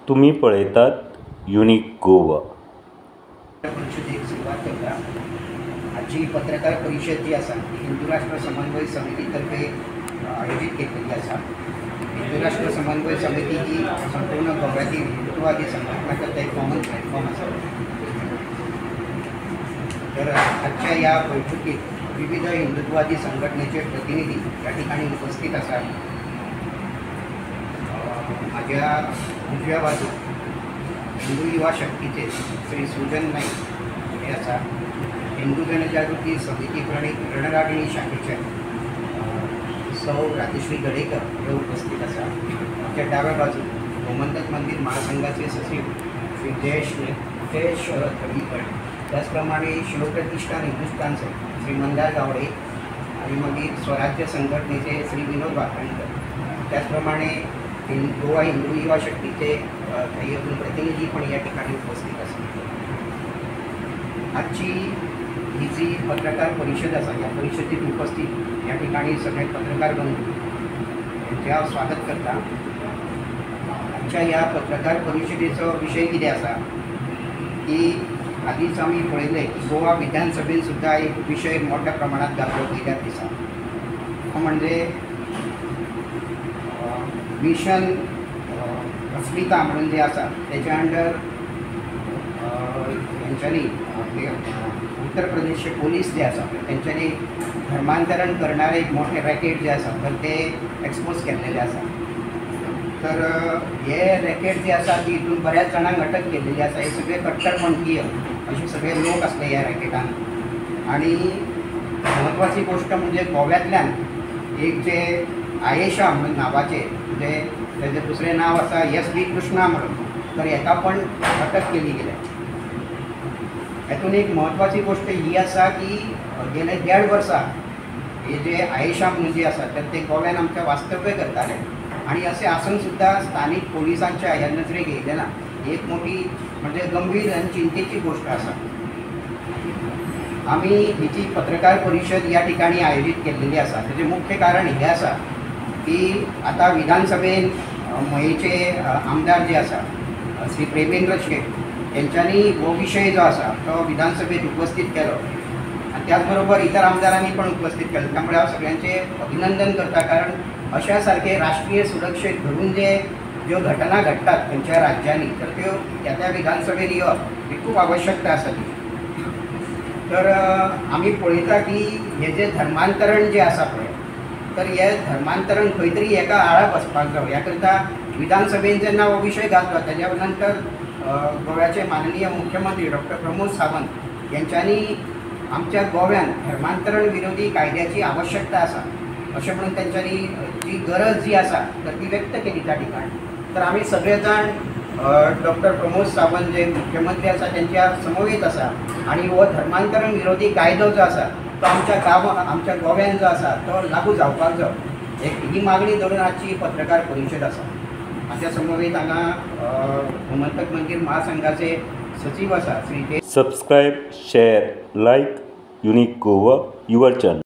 तुम्ही पळयतात युनिक गोवा. परिषदेक सुरुवात करता. आजची पत्रकार परिषद जी आसा ती हिंदू राष्ट्र समन्वय समिती तर्फे आयोजित केलेली आसा. हिंदू राष्ट्र समन्वय समिती ही संपूर्ण गोव्यातील हिंदुत्ववादी संघटना करता एक कॉमन प्लॅटफॉर्म आसा. तर आजच्या या बैठकीत विविध हिंदुत्ववादी संघटनेचे प्रतिनिधी या ठिकाणी उपस्थित आसात. माझ्या उजव्या बाजूक हिंदू युवा शक्तीचे श्री सुजन नाईक हे आसा. हिंदू जनजागृती समिती रणरागिणी शाखेचे सौ राजश्री गडेकर हे उपस्थित आसा. माझ्या डाव्या बाजूक गोमंतक मंदिर महासंघाचे सचिव श्री जयेश खडीकर, त्याचप्रमाणे शिवप्रतिष्ठान हिंदुस्थानचे श्री मंदार गावडे आणि मागीर स्वराज्य संघटनेचे श्री विनोद वाकणकर, त्याचप्रमाणे गोवा हिंदू युवा शक्तीचे काही अजून प्रतिनिधी पण या ठिकाणी उपस्थित असतात. आजची ही जी पत्रकार परिषद आसा या परिषदेत उपस्थित या ठिकाणी सगळे पत्रकार बंधू यांचे हांव स्वागत करता. आजच्या ह्या पत्रकार परिषदेचो विशय कितें आसा की आदींच आमी पळयलें की गोवा विधानसभेन सुद्दां एक विशय मोठ्या प्रमाणात घातलो पयल्या दिसा. तो म्हणजे मिशन अस्मिता म्हणून जे आसा तेच्या अंडर तेंच्यांनी उत्तर प्रदेशचे पोलीस जे आसा तेंच्यांनी धर्मांतरण करणारे एक मोठे रॅकेट जे आसा तर ते एक्सपोज केल्लेले आसा. तर हे रॅकेट जे आसा ती हितून बऱ्याच जाणांक अटक केल्लेली आसा. हे सगळे कट्टरपंथीय असे सगळे लोक असले ह्या रॅकेटान. आणि महत्वाची गोष्ट म्हणजे गोव्यातल्यान एक जे आयेशा म्हणून नावाचे म्हणजे त्याचे दुसरे नाव आसा एस.बी. कृष्णा म्हणून, तर हेका पण अटक केली गेल्या. हातून एक महत्वाची गोष्ट ही आसा की गेले 1.5 वर्सां हे जे आयेशा म्हणून जे आसा तर ते गोव्यान आमच्या वास्तव्य करताले आणि असे आसून सुद्धा स्थानिक पोलिसांच्या ह्या नजरेक येयले ना. एक मोठी म्हणजे गंभीर आणि चिंतेची गोष्ट आसा. आम्ही ही जी पत्रकार परिषद या ठिकाणी आयोजित केलेली आसा त्याचे मुख्य कारण हे आसा की आता विधानसभेन मयेचे आमदार जे आसा श्री प्रेमेंद्र शेट यांच्यानी हो विषय जो आसा तो विधानसभेत उपस्थित केलो आणि त्याचबरोबर इतर आमदारांनी पण उपस्थित केलो. त्यामुळे हांव सगळ्यांचे अभिनंदन करता. कारण अशा सारखे राष्ट्रीय सुरक्षेक धरून ज्यो घटना घडटात खंयच्या राज्यांनी तर त्यो त्या विधानसभेत येवप ही खूप आवश्यकता आसा ती. तर आमी पळयता की हे जे धर्मांतरण जे आसा पळय तर हे धर्मांतरण खंय तरी हेका आळा बसपाक जाय. ह्या करता विधानसभेन जेन्ना हो विशय घातलो तेज्या नंतर गोव्याचे माननीय मुख्यमंत्री डॉक्टर प्रमोद सावंत यांच्यांनी आमच्या गोव्यान धर्मांतरण विरोधी कायद्याची आवश्यकता आसा अशें म्हणून तेंच्यांनी जी गरज जी आसा तर ती व्यक्त केली त्या ठिकाणी. तर आमी सगळे जाण डॉक्टर प्रमोद सावंत जे मुख्यमंत्री आसा त्यांच्या समवेत आसा आणि हो धर्मांतरण विरोधी कायदो जो आसा तो आमच्या गोव्यान जो आसा तो लागू जावपाक जाय. ही मागणी धरून आजची पत्रकार परिषद आसा. माझ्या समवेत हांगा गोमंतक मंदिर महासंघाचे सचिव आसा Shri subscribe, share, like unique Goa your channel.